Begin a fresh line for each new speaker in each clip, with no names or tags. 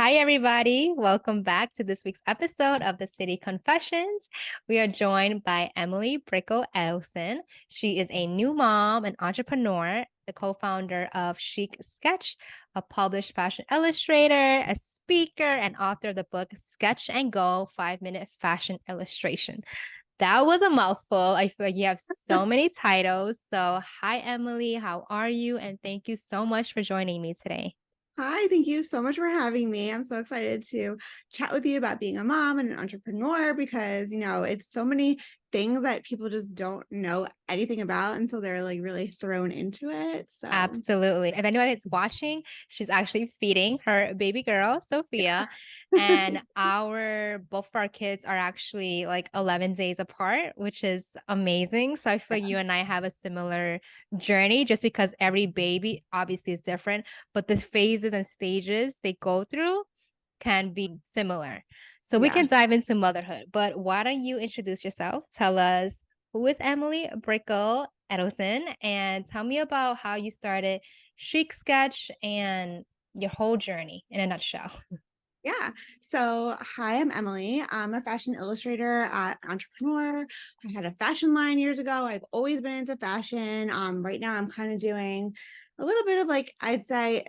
Hi, everybody. Welcome back to this week's episode of the City Confessions. We are joined by Emily Brickel Edelson. She is a new mom, an entrepreneur, the co-founder of Chic Sketch, a published fashion illustrator, a speaker, and author of the book Sketch and Go 5-Minute Fashion Illustration. That was a mouthful. I feel like you have so many titles. So, hi, Emily. How are you? And thank you so much for joining me today.
Hi, thank you so much for having me. I'm so excited to chat with you about being a mom and an entrepreneur because, it's so many things that people just don't know anything about until they're like really thrown into it. So,
Absolutely. If anyone is watching, she's actually feeding her baby girl,
yeah.
Sophia. And both of our kids are actually like 11 days apart, which is amazing. So I feel like you and I have a similar journey just because every baby obviously is different, but the phases and stages they go through can be similar. So we
Yeah.
can dive into motherhood, but why don't you introduce yourself? Tell us who is Emily Brickel Edelson and tell me about how you started Chic Sketch and your whole journey in a nutshell.
Yeah. So, hi, I'm Emily. I'm a fashion illustrator, entrepreneur. I had a fashion line years ago. I've always been into fashion. Right now I'm kind of doing a little bit of like, I'd say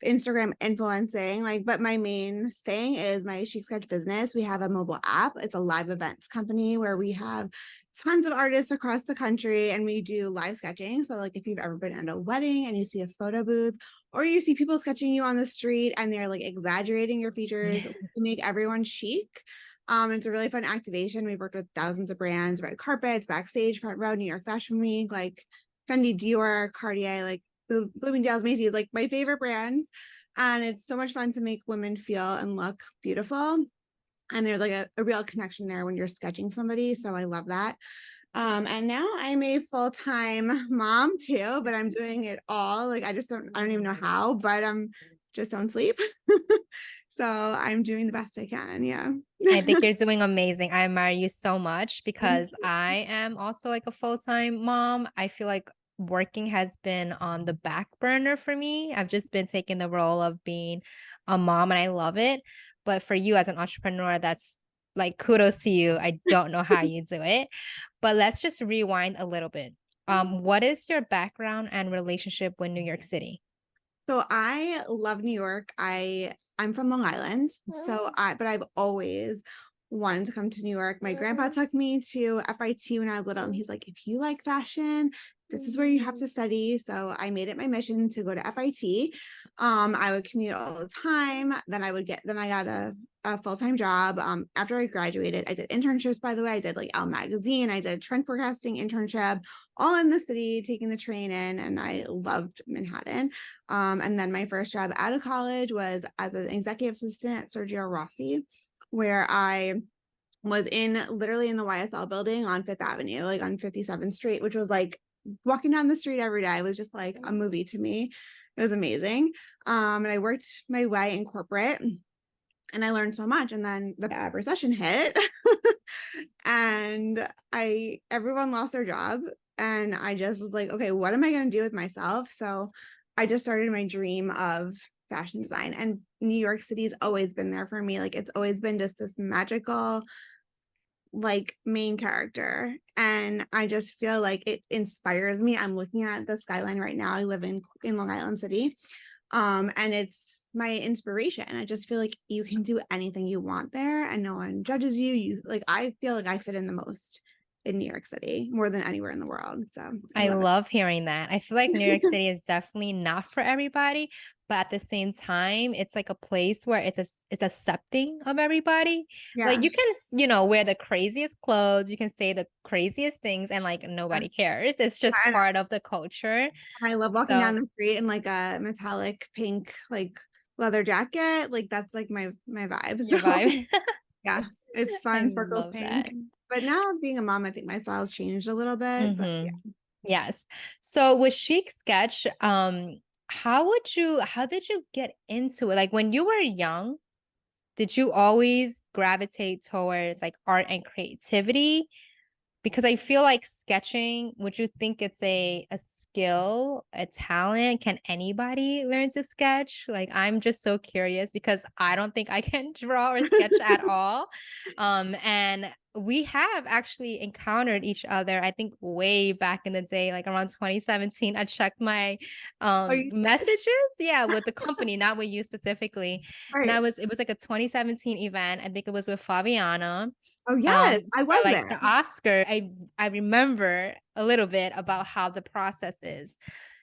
Instagram influencing, but my main thing is my Chic Sketch business. We have a mobile app. It's a live events company where we have tons of artists across the country and we do live sketching. So, like, if you've ever been at a wedding and you see a photo booth, or you see people sketching you on the street and they're like exaggerating your features to make everyone chic. It's a really fun activation. We've worked with thousands of brands, red carpets, backstage, front row, New York Fashion Week, like Fendi, Dior, Cartier, like Bloomingdale's, Macy's, like my favorite brands. And it's so much fun to make women feel and look beautiful. And there's like a real connection there when you're sketching somebody. So I love that. And now I'm a full-time mom too, but I'm doing it all. Like I don't even know how, but just don't sleep. So I'm doing the best I can. Yeah.
I think you're doing amazing. I admire you so much
Thank
because
you.
I am also like a full-time mom. I feel like working has been on the back burner for me. I've just been taking the role of being a mom and I love it. But for you as an entrepreneur, that's like kudos to you. I don't know how you do it. But let's just rewind a little bit. What is your background and relationship with New York City?
So I love New York. I'm from Long Island. But I've always wanted to come to New York. My grandpa took me to FIT when I was little, and he's like, if you like fashion, this is where you have to study. So I made it my mission to go to FIT. I would commute all the time. Then I got a full-time job. After I graduated, I did internships, by the way. I did like Elle Magazine, I did trend forecasting internship, all in the city, taking the train in, and I loved Manhattan. And then my first job out of college was as an executive assistant at Sergio Rossi, where I was literally in the YSL building on Fifth Avenue, like on 57th Street, which was like walking down the street every day was just like a movie to me. It was amazing. And I worked my way in corporate and I learned so much. And then the recession hit and everyone lost their job. And I just was like, okay, what am I going to do with myself? So I just started my dream of fashion design. And New York City's always been there for me. Like it's always been just this magical, like main character. And I just feel like it inspires me. I'm looking at the skyline right now. I live in Long Island City. And it's my inspiration. I just feel like you can do anything you want there and no one judges you. I feel like I fit in the most in New York City more than anywhere in the world. So I
I
love it.
love hearing that. I feel like New York City is definitely not for everybody, but at the same time, it's like a place where it's accepting of everybody. Like
Yeah.
you can, wear the craziest clothes, you can say the craziest things, and like
Yeah.
nobody cares. It's just
And
part of the culture.
I love walking down
So
the street in like a metallic pink like leather jacket. Like that's like my vibe.
your
So
vibe.
yeah, it's
I
fun, sparkles
love
pink.
that.
But now being a mom, I think my style's changed a little bit. But yeah.
Yes. So with Chic Sketch, how did you get into it? Like when you were young, did you always gravitate towards like art and creativity? Because I feel like sketching, would you think it's a skill, a talent? Can anybody learn to sketch? Like, I'm just so curious because I don't think I can draw or sketch at all. And we have actually encountered each other, I think way back in the day, like around 2017. I checked my
Oh, you
messages, yeah, with the company, not with you specifically. And
right.
it was like a 2017 event. I think it was with Fabiana.
Oh, yes, I
For
was
like
there.
the Oscar, I remember a little bit about how the process is.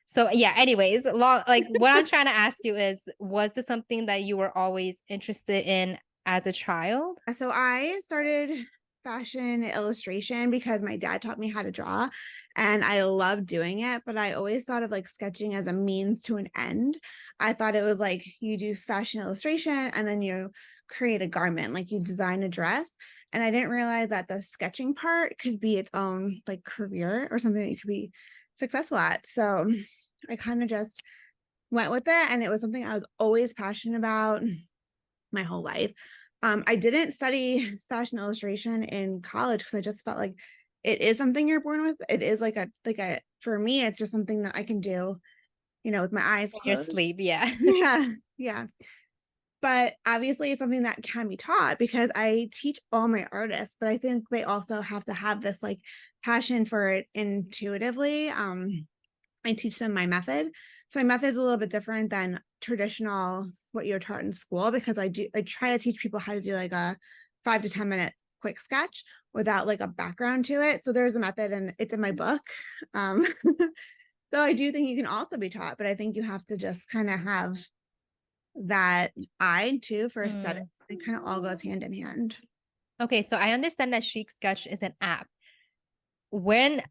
So yeah, anyways, like what I'm trying to ask you is, was this something that you were always interested in as a child?
So I started fashion illustration because my dad taught me how to draw and I love doing it, but I always thought of like sketching as a means to an end. I thought it was like you do fashion illustration and then you create a garment, like you design a dress. And I didn't realize that the sketching part could be its own like career or something that you could be successful at. So I kind of just went with it and it was something I was always passionate about my whole life. I didn't study fashion illustration in college because I just felt like it is something you're born with. It is like a for me, it's just something that I can do, with my eyes
In your
closed.
sleep, yeah.
Yeah, yeah. But obviously it's something that can be taught because I teach all my artists, but I think they also have to have this like passion for it intuitively. I teach them my method. So my method is a little bit different than traditional what you're taught in school because I try to teach people how to do like a 5 to 10 minute quick sketch without like a background to it. So there's a method and it's in my book. Um, so I do think you can also be taught, but I think you have to just kind of have that eye too for
Mm.
aesthetics. It kind of all goes hand in hand.
Okay, so I understand that Chic Sketch is an app. When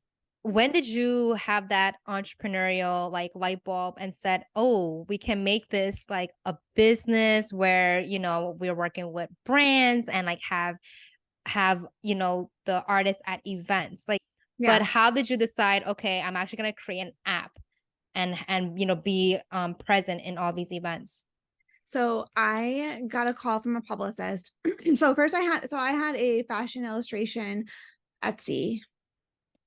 when did you have that entrepreneurial like light bulb and said, "Oh, we can make this like a business where, we're working with brands and like have, the artists at events." Like, but
Yeah.
how did you decide, "Okay, I'm actually going to create an app and be present in all these events?"
So I got a call from a publicist. So first I had a fashion illustration Etsy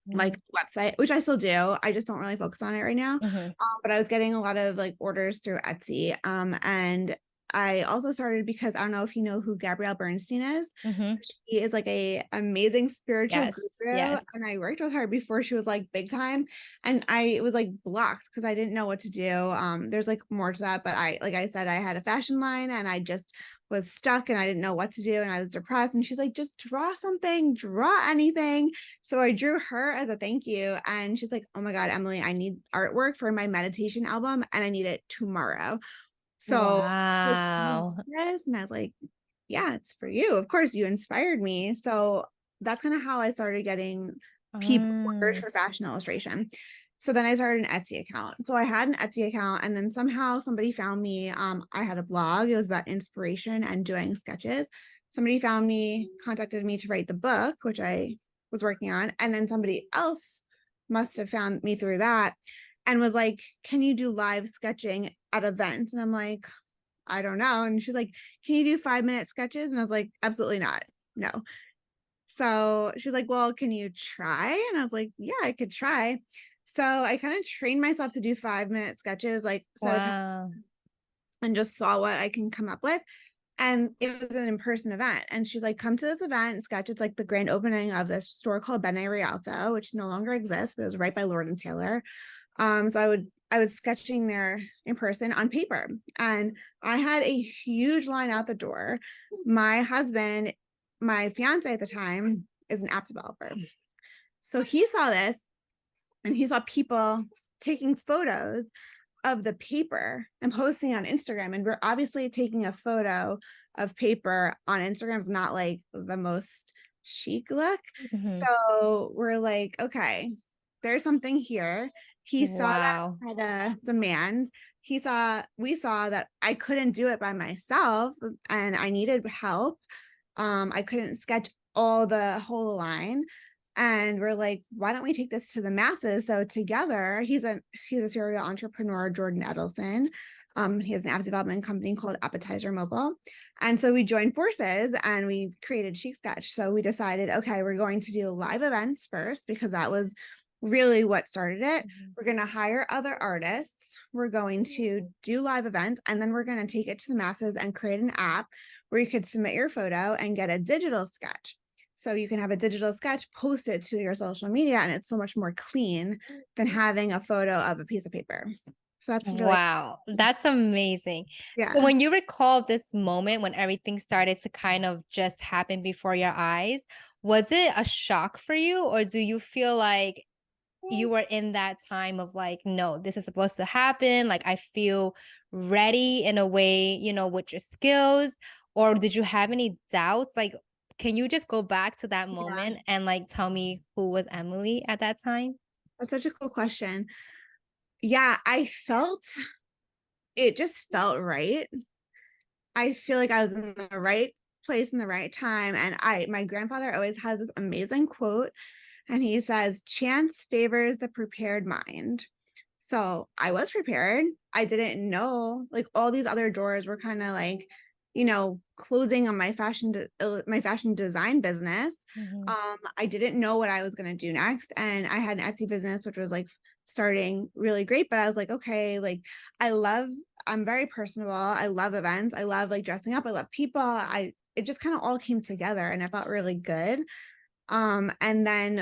Mm,
like website, which I still do. I just don't really focus on it right now.
mhm,
But I was getting a lot of like orders through Etsy. And I also started because I don't know if you know who Gabrielle Bernstein is.
mhm.
She is like a amazing spiritual
Yes,
guru,
yes.
and I worked with her before she was like big time, and I was like blocked because I didn't know what to do. There's like more to that, but like I said, I had a fashion line, and I just was stuck, and I didn't know what to do, and I was depressed. And she's like, just draw something, draw anything. So I drew her as a thank you, and she's like, oh my god, Emily, I need artwork for my meditation album, and I need it tomorrow. So like,
Wow.
yes, and I was like, yeah, it's for you. Of course, you inspired me. So that's kind of how I started getting people orders
Mm,
for fashion illustration. So then I started an Etsy account. So I had an Etsy account and then somehow somebody found me. I had a blog. It was about inspiration and doing sketches. Somebody found me, contacted me to write the book, which I was working on. And then somebody else must have found me through that and was like, can you do live sketching at events? And I'm like, I don't know. And she's like, can you do 5 minute sketches? And I was like, absolutely not. No. So she's like, well, can you try? And I was like, yeah, I could try. So I kind of trained myself to do 5 minute sketches, like, so I was,
wow.
and just saw what I can come up with. And it was an in-person event. And she's like, come to this event and sketch. It's like the grand opening of this store called Bene Rialto, which no longer exists, but it was right by Lord and Taylor. So I was sketching there in person on paper, and I had a huge line out the door. My husband, my fiance at the time, is an app developer. So he saw this and he saw people taking photos of the paper and posting on Instagram. And we're obviously taking a photo of paper on Instagram is not like the most chic look.
Mhm.
So we're like, okay, there's something here. He saw that
Wow.
had a demand. We saw that I couldn't do it by myself and I needed help. I couldn't sketch all the whole line. And we're like, why don't we take this to the masses? So together, he's a serial entrepreneur, Jordan Edelson. He has an app development company called Appetizer Mobile. And so we joined forces and we created Chic Sketch. So we decided, okay, we're going to do live events first because that was really what started it.
Mhm.
We're going to hire other artists. We're going to do live events, and then we're going to take it to the masses and create an app where you could submit your photo and get a digital sketch. So you can have a digital sketch, post it to your social media, and it's so much more clean than having a photo of a piece of paper. So that's really,
Wow, that's amazing. So
yeah.
when you recall this moment when everything started to kind of just happen before your eyes, was it a shock for you, or do you feel like you were in that time of like, no, this is supposed to happen? Like, I feel ready in a way, with your skills, or did you have any doubts? Like, can you just go back to that
Yeah,
moment and like tell me who was Emily at that time?
that's such a cool question. Yeah, it just felt right. I feel like I was in the right place in the right time. And my grandfather always has this amazing quote, and he says, chance favors the prepared mind. So I was prepared. I didn't know, like, all these other doors were kind of like, closing on my fashion design business.
Mhm,
I didn't know what I was going to do next. And I had an Etsy business, which was like starting really great. But I was like, okay, like, I love, I'm very personable. I love events. I love like dressing up. I love people. It just kind of all came together and it felt really good. And then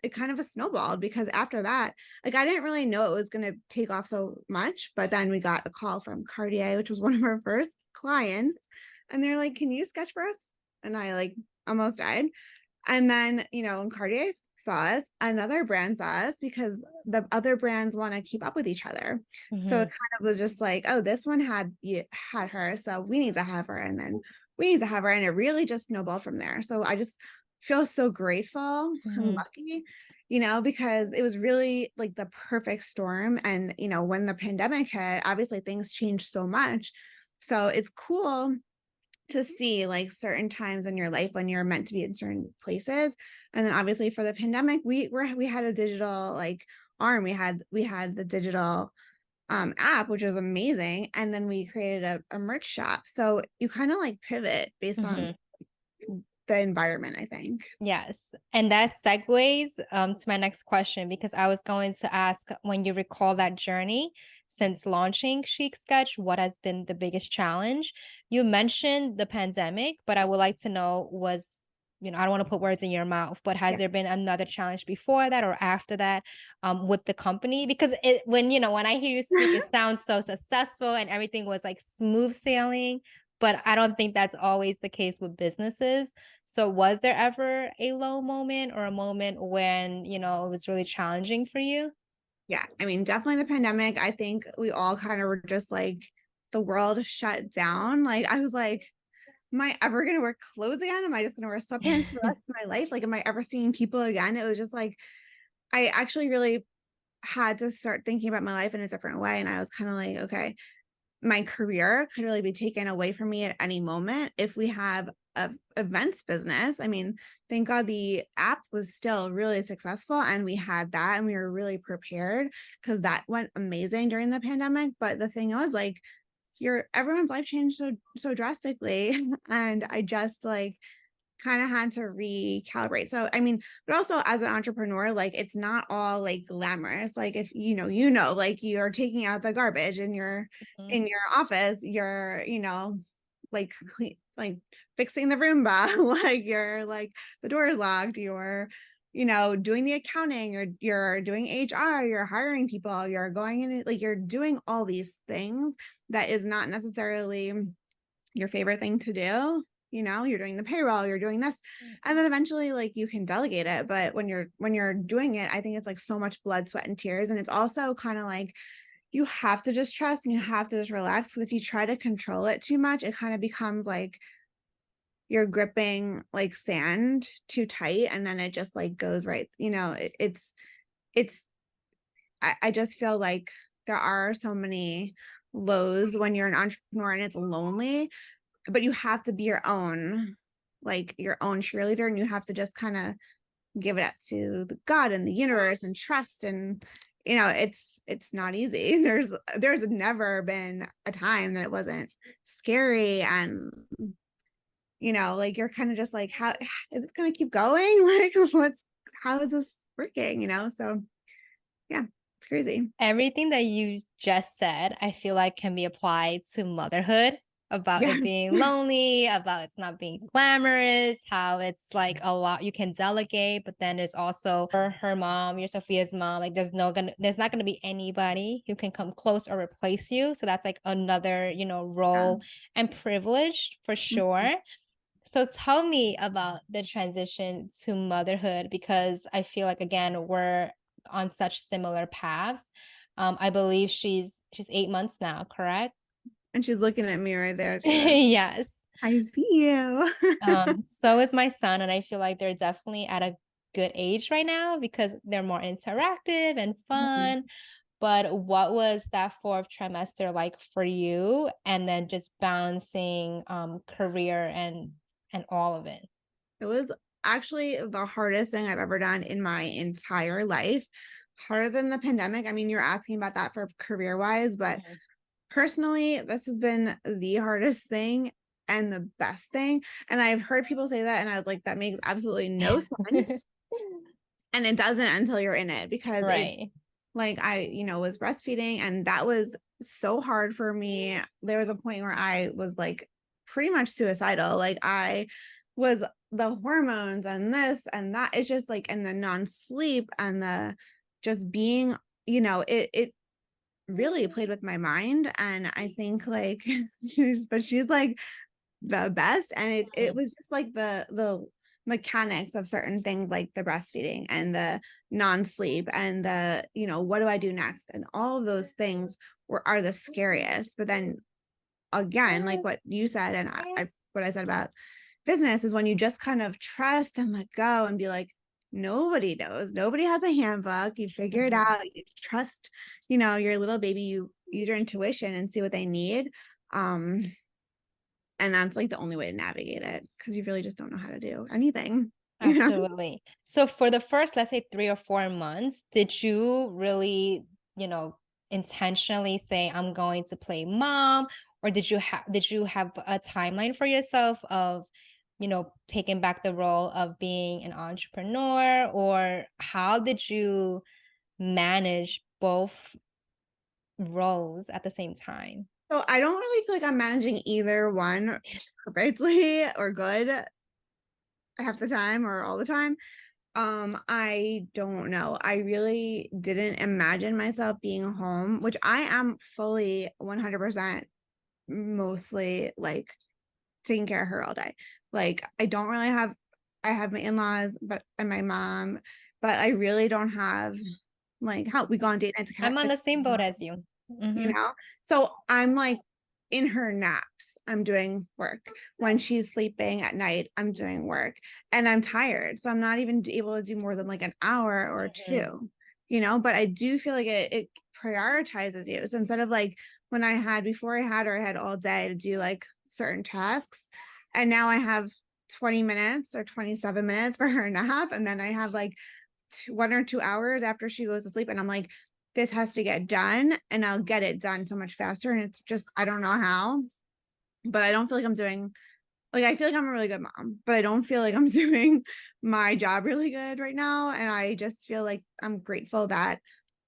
it kind of a snowballed because after that, like, I didn't really know it was going to take off so much, but then we got a call from Cartier, which was one of our first clients, and they're like, "Can you sketch for us?" And I like almost died. And then, when Cartier saw us, another brand saw us because the other brands want to keep up with each other. So it
mhm,
kind of was just like, oh, this one had her, so we need to have her, and then we need to have her, and it really just snowballed from there. So I just feel so grateful and
mhm,
lucky, because it was really like the perfect storm. And when the pandemic hit, obviously things changed so much. So it's cool to see like certain times in your life when you're meant to be in certain places. And then obviously for the pandemic, we had a digital like arm. We had the digital app, which was amazing. And then we created a merch shop. So you kind of like pivot based on
mhm.
the environment, I think.
Yes. And that segues to my next question, because I was going to ask, when you recall that journey since launching Chic Sketch, what has been the biggest challenge? You mentioned the pandemic, but I would like to know, I don't want to put words in your mouth, but has
Yeah.
there been another challenge before that or after that with the company? Because when I hear you speak, it sounds so successful and everything was like smooth sailing, but I don't think that's always the case with businesses. So was there ever a low moment or a moment when, it was really challenging for you?
Yeah. I mean, definitely the pandemic. I think we all kind of were just like, the world shut down. Like, I was like, am I ever going to wear clothes again? Am I just going to wear sweatpants for the rest of my life? Like, am I ever seeing people again? It was just like, I actually really had to start thinking about my life in a different way. And I was kind of like, okay, my career could really be taken away from me at any moment if we have a events business. I mean, thank God the app was still really successful and we had that and we were really prepared because that went amazing during the pandemic. But the thing was like, your everyone's life changed so drastically. And I just like kind of had to recalibrate. So, I mean, but also as an entrepreneur, like, it's not all like glamorous. Like, if like, you're taking out the garbage and you're
Mhm,
in your office, you're, like like fixing the Roomba, like you're like the door is locked, you're, doing the accounting, you're doing HR, you're hiring people, you're going in, like, you're doing all these things that is not necessarily your favorite thing to do. You're doing the payroll, you're doing this, and then eventually like you can delegate it. But when you're doing it, I think it's like so much blood, sweat, and tears. And it's also kind of like you have to just trust and you have to just relax, because if you try to control it too much, it kind of becomes like you're gripping like sand too tight, and then it just like goes right. It's I just feel like there are so many lows when you're an entrepreneur and it's lonely, but you have to be your own cheerleader, and you have to just kind of give it up to the God and the universe and trust. And it's not easy. There's never been a time that it wasn't scary. And like, you're kind of just like, how is this going to keep going? Like, how is this working, so yeah, it's crazy.
Everything that you just said, I feel like can be applied to motherhood about it
Yes.
being lonely, about it's not being glamorous, how it's like a lot you can delegate, but then there's also her mom, your Sophia's mom. Like there's not gonna be anybody who can come close or replace you. So that's like another,
Yeah.
role and privilege for
Mhm.
sure. So tell me about the transition to motherhood because I feel like again we're on such similar paths. I believe she's 8 months now, correct?
And she's looking at me right there. She's like,
Yes.
I see you.
So is my son, and I feel like they're definitely at a good age right now because they're more interactive and
Mhm.
fun. But what was that fourth trimester like for you? And then just balancing career and all of it.
It was actually the hardest thing I've ever done in my entire life. Harder than the pandemic. I mean, you're asking about that for career wise, but
Mhm.
personally, this has been the hardest thing and the best thing. And I've heard people say that, and I was like, that makes absolutely no sense. And it doesn't until you're in it because it,
Right.
like, was breastfeeding, and that was so hard for me. There was a point where I was like pretty much suicidal. Like, I was the hormones and this and that. It's just like, and the non sleep and the just being, it really played with my mind. And I think like she's like the best. And it
Mhm.
was just like the mechanics of certain things like the breastfeeding and the non-sleep and the, what do I do next? And all of those things are the scariest. But then again, like what you said, and what I said about business is when you just kind of trust and let go and be like, nobody knows, nobody has a handbook, you figure it
Mhm.
out, you trust, your little baby, you use your intuition and see what they need. um and that's like the only way to navigate it because you really just don't know how to do anything.
Absolutely. So for the first, let's say 3 or 4 months, did you really, you know, intentionally say, I'm going to play mom? Or did you have a timeline for yourself of, taking back the role of being an entrepreneur? Or how did you manage both roles at the same time?
So I don't really feel like I'm managing either one perfectly or good half the time or all the time. I don't know. I really didn't imagine myself being home, which I am fully 100% mostly like taking care of her all day. Like I don't really have I have my in-laws but and my mom, but I really don't have like how we go on date nights
I'm on the same boat as you.
you
Hmm.
know? So I'm like in her naps, I'm doing work. When she's sleeping at night, I'm doing work and I'm tired. So I'm not even able to do more than like an hour or
Hmm.
two, but I do feel like it prioritizes you. So instead of like when before I had her, I had all day to do like certain tasks. And now I have 20 minutes or 27 minutes for her nap. And then I have like 1 or 2 hours after she goes to sleep. And I'm like, this has to get done and I'll get it done so much faster. And it's just, I don't know how, but I don't feel like I'm doing, like, I feel like I'm a really good mom, but I don't feel like I'm doing my job really good right now. And I just feel like I'm grateful that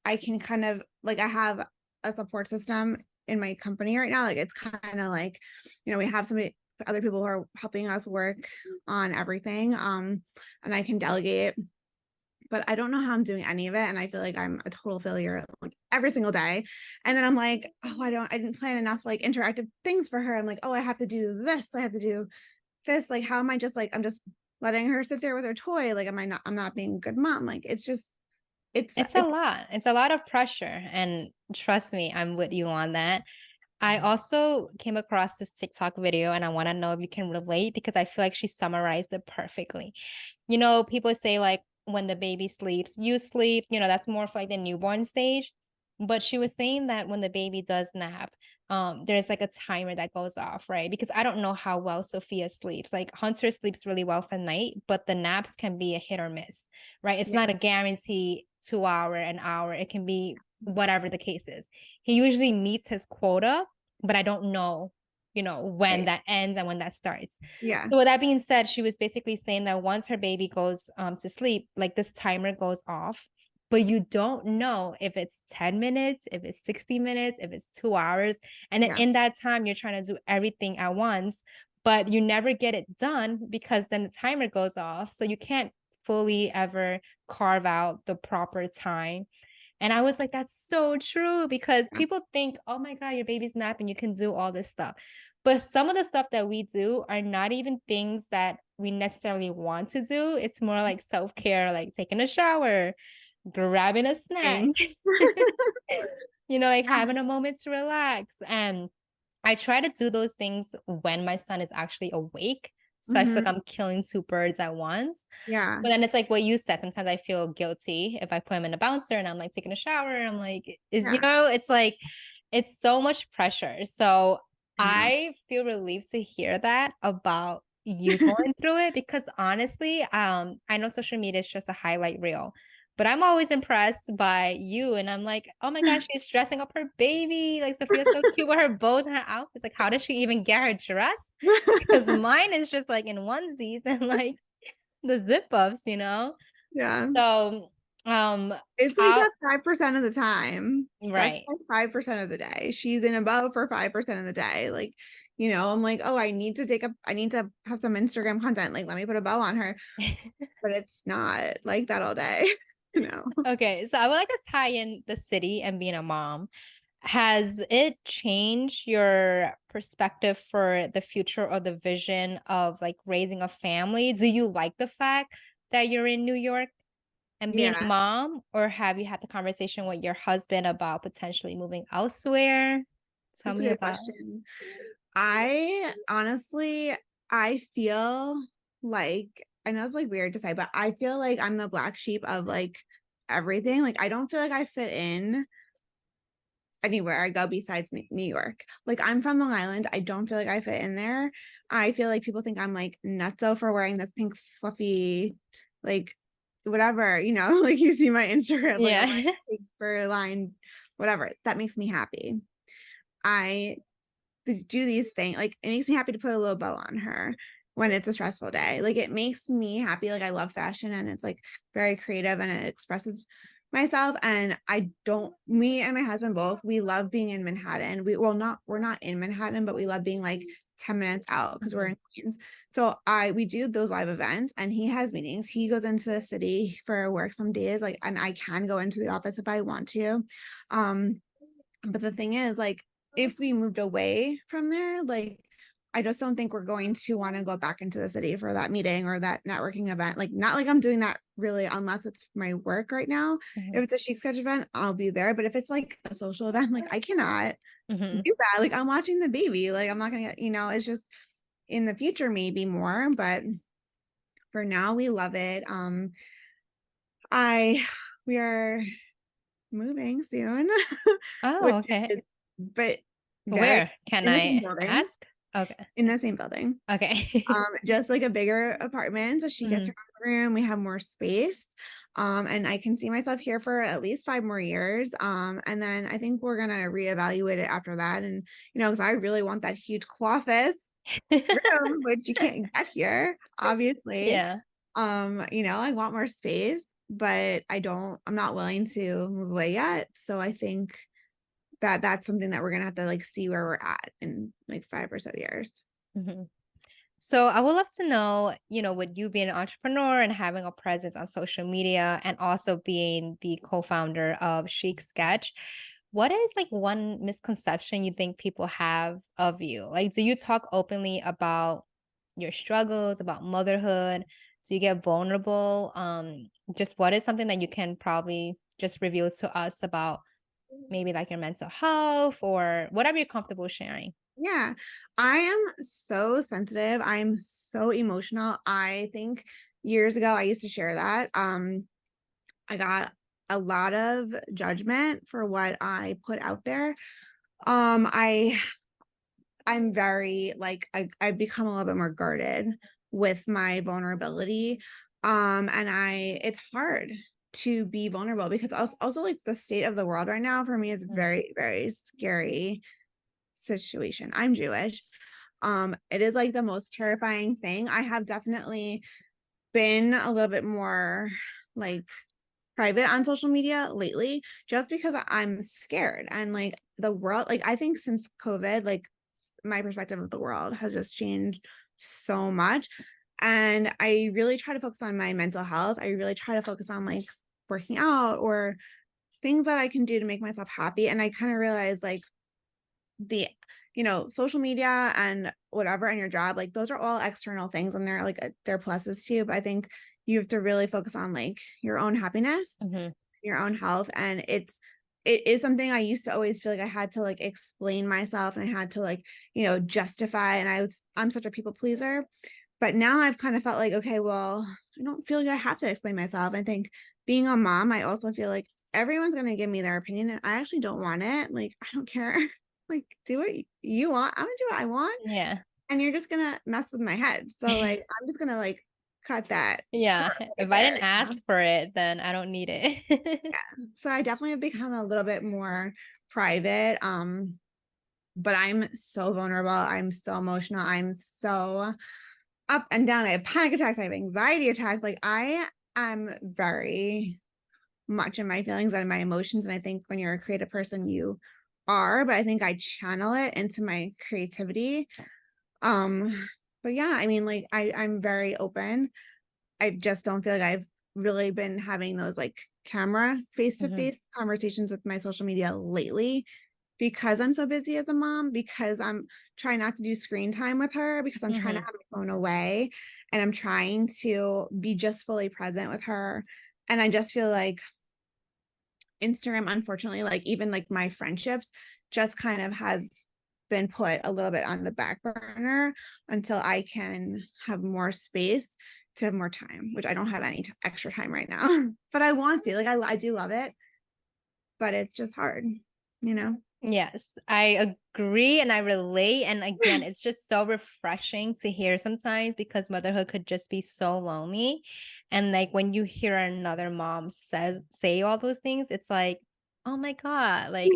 I can kind of, like, I have a support system in my company right now. Like, it's kind of like, we have other people who are helping us work on everything. And I can delegate, but I don't know how I'm doing any of it. And I feel like I'm a total failure like every single day. And then I'm like, oh, I didn't plan enough like interactive things for her. I'm like, oh, I have to do this. I have to do this. Like, how am I just like, I'm just letting her sit there with her toy. Like, I'm not being a good mom. Like,
It's a
it's,
lot. It's a lot of pressure. And trust me, I'm with you on that. I also came across this TikTok video and I want to know if you can relate because I feel like she summarized it perfectly. People say like when the baby sleeps, you sleep, that's more for like the newborn stage. But she was saying that when the baby does nap, there's like a timer that goes off, right? Because I don't know how well Sophia sleeps. Like Hunter sleeps really well for night, but the naps can be a hit or miss, right? It's
yeah.
not a guarantee 2 hour, an hour. It can be whatever the case is. He usually meets his quota, but I don't know. when
Right.
that ends and when that starts.
Yeah.
So with that being said, she was basically saying that once her baby goes to sleep, like this timer goes off, but you don't know if it's 10 minutes, if it's 60 minutes, if it's 2 hours. And then
Yeah.
in that time, you're trying to do everything at once, but you never get it done because then the timer goes off. So you can't fully ever carve out the proper time. And I was like, that's so true because
Yeah.
people think, oh my God, your baby's napping, you can do all this stuff. But some of the stuff that we do are not even things that we necessarily want to do. It's more like self care, like taking a shower, grabbing a snack,
Same.
like
Yeah.
having a moment to relax. And I try to do those things when my son is actually awake. So I feel like
Mhm.
I'm killing two birds at once.
Yeah.
But then it's like what you said. Sometimes I feel guilty if I put him in a bouncer and I'm like taking a shower. I'm like,
Yeah.
it's like, it's so much pressure. So
I know.
I feel relieved to hear that about you going through it because honestly, I know social media is just a highlight reel, but I'm always impressed by you. And I'm like, oh my gosh, she's dressing up her baby. Like Sophia's so cute with her bows and her outfits. Like, how does she even get her dressed? Because mine is just like in onesies and like the zip ups.
Yeah.
So, um,
It's like
how
that 5% of the time. That's
right.
like 5% of the day. She's in a boat for 5% of the day. Like, I'm like, oh, I need to have some Instagram content. Like, let me put a bow on her. But it's not like that all day, you know?
Okay, so I would like to tie in the city and being a mom. Has it changed your perspective for the future or the vision of like raising a family? Do you like the fact that you're in New York and being a
Yeah,
mom, or have you had the conversation with your husband about potentially moving elsewhere? Tell
that's a
me
good
about.
question. I honestly, I feel like, I know it's like weird to say, but I feel like I'm the black sheep of like everything. Like, I don't feel like I fit in anywhere I go besides New York. Like, I'm from Long Island. I don't feel like I fit in there. I feel like people think I'm like nutso for wearing this pink fluffy, like whatever, like you see my Instagram, like I'm wearing
Yeah.
pink fur line, whatever. That makes me happy. I do these things. Like, it makes me happy to put a little bow on her when it's a stressful day. Like, it makes me happy. Like, I love fashion and it's like very creative and it expresses myself. And me and my husband both, we love being in Manhattan. We're not in Manhattan, but we love being like 10 minutes out because we're
Mhm.
in Queens. So we do those live events and he has meetings. He goes into the city for work some days, like, and I can go into the office if I want to. Um, but the thing is, like, if we moved away from there, like, I just don't think we're going to want to go back into the city for that meeting or that networking event. Like, not like I'm doing that really, unless it's my work right now. If
Mhm.
it's a Chic Sketch event, I'll be there. But if it's like a social event, like, I cannot
Mhm.
do that. Like, I'm watching the baby. Like, I'm not gonna get, it's just in the future, maybe more. But for now, we love it. I we are moving soon,
Oh,
which
okay.
is, but very
Where can
in the same
I
building,
ask? Okay.
in the same building.
Okay.
Just like a bigger apartment. So she gets her
Mhm.
own room. We have more space. And I can see myself here for at least 5 more years. And then I think we're gonna reevaluate it after that. And because I really want that huge cloffice room, which you can't get here, obviously.
Yeah.
I want more space, but I'm not willing to move away yet. So I think that's something that we're gonna have to like see where we're at in like 5 or so years.
Mhm. So I would love to know, with you being an entrepreneur and having a presence on social media and also being the co-founder of Chic Sketch, what is like one misconception you think people have of you? Like, do you talk openly about your struggles, about motherhood? Do you get vulnerable? Just what is something that you can probably just reveal to us about maybe like your mental health or whatever you're comfortable sharing?
Yeah, I am so sensitive. I'm so emotional. I think years ago I used to share that. I got a lot of judgment for what I put out there. I'm very like I've become a little bit more guarded with my vulnerability. And it's hard to be vulnerable because also like the state of the world right now for me is
Mm.
very, very scary situation. I'm Jewish. It is like the most terrifying thing. I have definitely been a little bit more like private on social media lately just because I'm scared and like the world, like I think since COVID, like my perspective of the world has just changed so much. And I really try to focus on my mental health. I really try to focus on like working out or things that I can do to make myself happy. And I kind of realized like the social media and whatever and your job, like those are all external things and they're like they're pluses too. But I think you have to really focus on like your own happiness,
Mhm.
your own health. And it is something I used to always feel like I had to like explain myself and I had to like, justify. And I'm such a people pleaser. But now I've kind of felt like, okay, well, I don't feel like I have to explain myself. I think being a mom, I also feel like everyone's going to give me their opinion and I actually don't want it. Like, I don't care. Like, do what you want. I'm going to do what I want.
Yeah.
And you're just going to mess with my head. So, like, I'm just going to like cut that
Yeah.
right
If I
there.
didn't ask for it, then I don't need it.
Yeah. So I definitely have become a little bit more private. But I'm so vulnerable. I'm so emotional. I'm so up and down. I have panic attacks. I have anxiety attacks. Like I am very much in my feelings and my emotions. And I think when you're a creative person, you are, but I think I channel it into my creativity. Um, but yeah, I mean, like I'm very open. I just don't feel like I've really been having those like camera
Mhm.
face-to-face conversations with my social media lately because I'm so busy as a mom, because I'm trying not to do screen time with her, because I'm trying to
Mhm.
have my phone away and I'm trying to be just fully present with her. And I just feel like Instagram, unfortunately, like even like my friendships just kind of has been put a little bit on the back burner until I can have more space to have more time, which I don't have any extra time right now. But I want to, like, I do love it, but it's just hard, you know?
Yes, I agree and I relate. And again, it's just so refreshing to hear sometimes because motherhood could just be so lonely. And like when you hear another mom say all those things, it's like, oh my God, like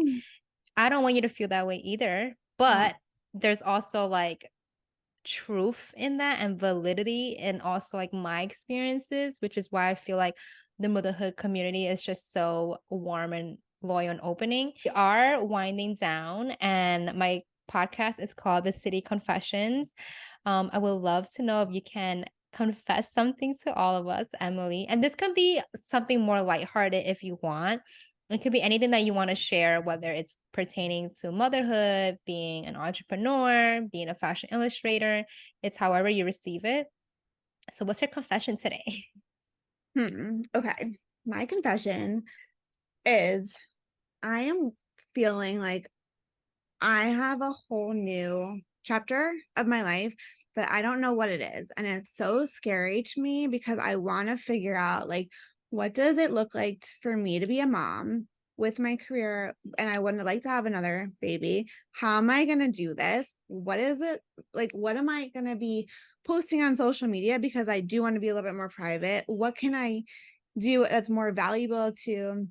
I don't want you to feel that way either.
No.
But there's also like truth in that and validity and also like my experiences, which is why I feel like the motherhood community is just so warm and loyal and opening. We are winding down and my podcast is called The City Confessions. I would love to know if you can confess something to all of us, Emily. And this can be something more lighthearted if you want. It could be anything that you want to share, whether it's pertaining to motherhood, being an entrepreneur, being a fashion illustrator. It's however you receive it. So, what's your confession today?
Okay. My confession is I am feeling like I have a whole new chapter of my life that I don't know what it is. And it's so scary to me because I want to figure out like what does it look like for me to be a mom with my career and I wouldn't like to have another baby. How am I going to do this? What is it like what am I going to be posting on social media because I do want to be a little bit more private? What can I do that's more valuable to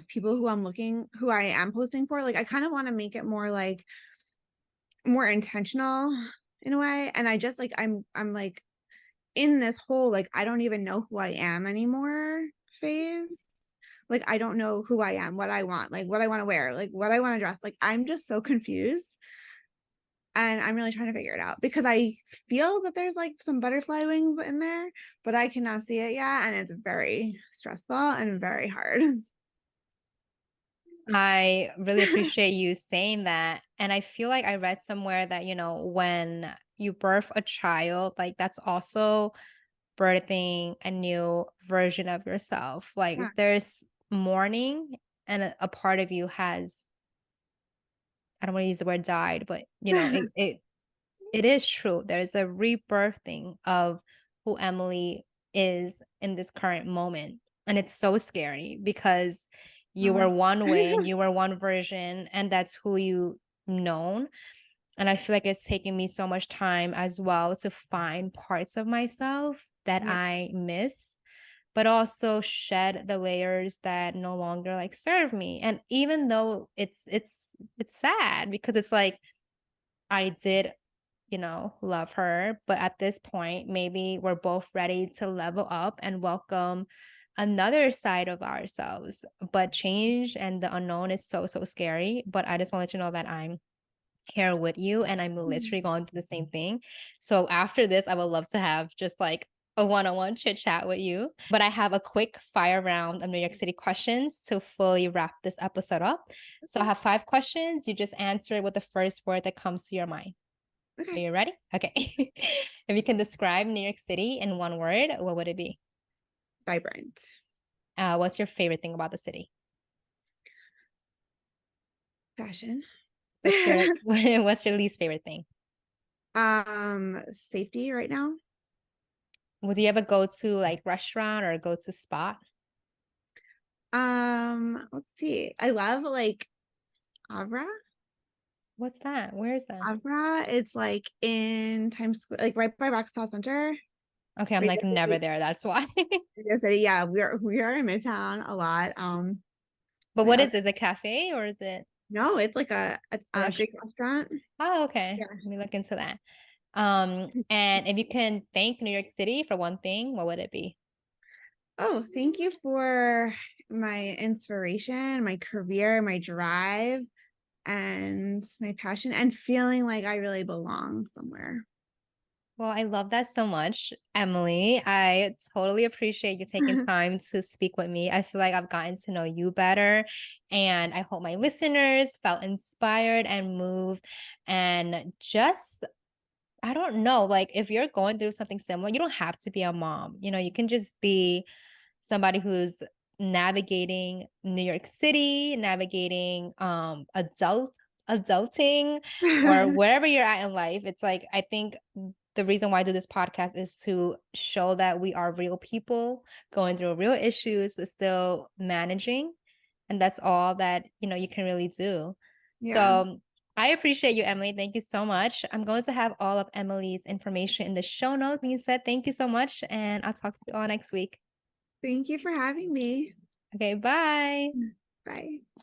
people who I am posting for? Like I kind of want to make it more like more intentional in a way. And I just like I'm like in this whole like I don't even know who I am anymore phase. Like I don't know who I am, what I want, like what I want to wear, like what I want to dress. Like I'm just so confused. And I'm really trying to figure it out because I feel that there's like some butterfly wings in there, but I cannot see it yet. And it's very stressful and very hard.
I really appreciate you saying that. And I feel like I read somewhere that, when you birth a child, like that's also birthing a new version of yourself. Like
Yeah.
there's mourning and a part of you has, I don't want to use the word died, but it is true. There's a rebirthing of who Emily is in this current moment. And it's so scary because you
Oh,
were one way and you were one version, and that's who you known. And I feel like it's taken me so much time as well to find parts of myself that
yeah.
I miss, but also shed the layers that no longer like serve me. And even though it's sad because it's like I did love her. But at this point, maybe we're both ready to level up and welcome another side of ourselves. But change and the unknown is so, so scary. But I just want to let you know that I'm here with you and I'm
Mm.
literally going through the same thing. So after this, I would love to have just like a one-on-one chit chat with you. But I have a quick fire round of New York City questions to fully wrap this episode up. So I
Okay.
have 5 questions. You just answer it with the first word that comes to your mind. Are
Okay.
you ready? Okay. If you can describe New York City in one word, what would it be?
Vibrant.
What's your favorite thing about the city?
Fashion.
What's your what's your least favorite thing?
Safety right now.
Would you ever go to like restaurant or go to spot?
Let's see. I love like Avra.
What's that? Where is that?
Avra. It's like in Times Square, like right by Rockefeller Center.
Okay, I'm
Radio
like never
City.
there. That's why.
Radio City. Yeah, we are in Midtown a lot.
But
My
what
other
is it? Is it a cafe or is it
no, it's like a a,
a
a Greek
restaurant?
restaurant.
Oh, okay.
Yeah.
Let me look into that. And if you can thank New York City for one thing, what would it be?
Oh, thank you for my inspiration, my career, my drive, and my passion, and feeling like I really belong somewhere.
Well, I love that so much, Emily. I totally appreciate you taking time to speak with me. I feel like I've gotten to know you better, and I hope my listeners felt inspired and moved. And just, I don't know, like if you're going through something similar, you don't have to be a mom. You can just be somebody who's navigating New York City, navigating adulting or wherever you're at in life. It's like I think the reason why I do this podcast is to show that we are real people going through real issues but still managing. And that's all that, you can really do.
Yeah.
So I appreciate you, Emily. Thank you so much. I'm going to have all of Emily's information in the show notes. Being said, thank you so much. And I'll talk to you all next week.
Thank you for having me.
Okay, bye.
Bye.